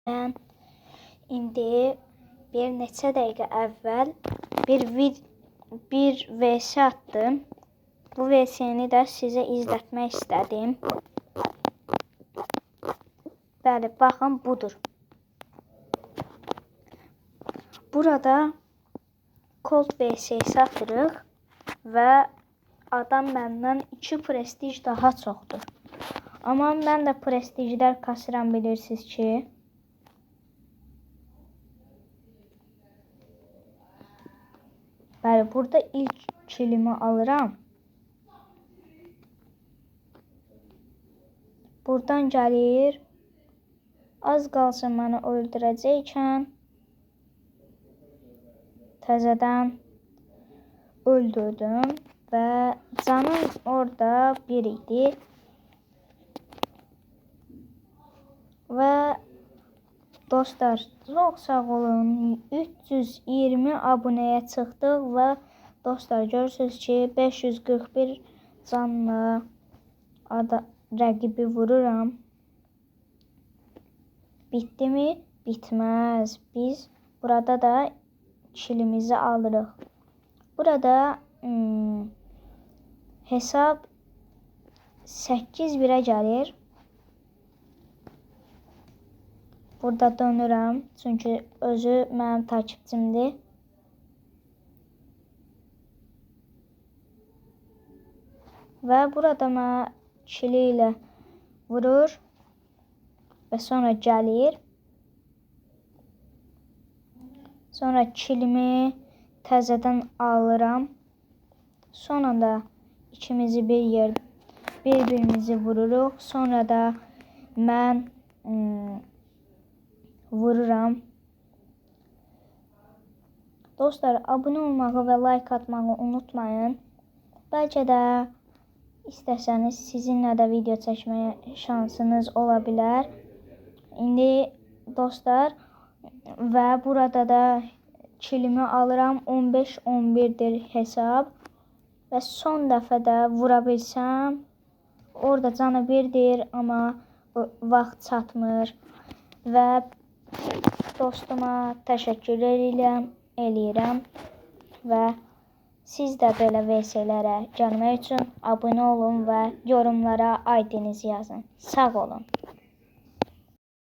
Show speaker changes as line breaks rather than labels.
Mən indi bir neçə dəqiqə əvvəl bir VS atdım. Bu VS-ni də sizə izlətmək istədim. Bəli, baxın, budur. Burada Colt VS-si atırıq və adam məndən 2 prestij daha çoxdur. Amma mən də prestijlər kasıram, bilirsiniz ki. Bəli, burada ilk kilimi alıram. Buradan gəlir. Az qalsın məni öldürəcəykən təzədən öldürdüm və canım orada 1 idi. Və dostlar, çox sağ olun. 320 abunəyə çıxdıq və dostlar, görürsünüz ki, 541 canla rəqibi vururam. Bitdi mi? Bitməz. Biz burada da kilimizi alırıq. Burada hesab 8-1-ə gəlir. Burada dönürəm, çünki özü mənim takipçimdir. Və burada mənə kili ilə vurur və sonra gəlir. Sonra kilimi təzədən alıram. Sonra da ikimizi bir-birimizi vururuq. Sonra da mən vururam. Dostlar, abunə olmağı və like atmağı unutmayın. Bəlkə də istəsəniz sizinlə də video çəkməyə şansınız ola bilər. İndi dostlar, və burada da kilimi alıram. 15-11-dir hesab. Və son dəfə də vura bilsəm, orada canı 1-dir, amma vaxt çatmır. Və dostuma təşəkkür eləyirəm və siz də belə VS-lərə gəlmək üçün abunə olun və yorumlara ID-nizi yazın. Sağ olun.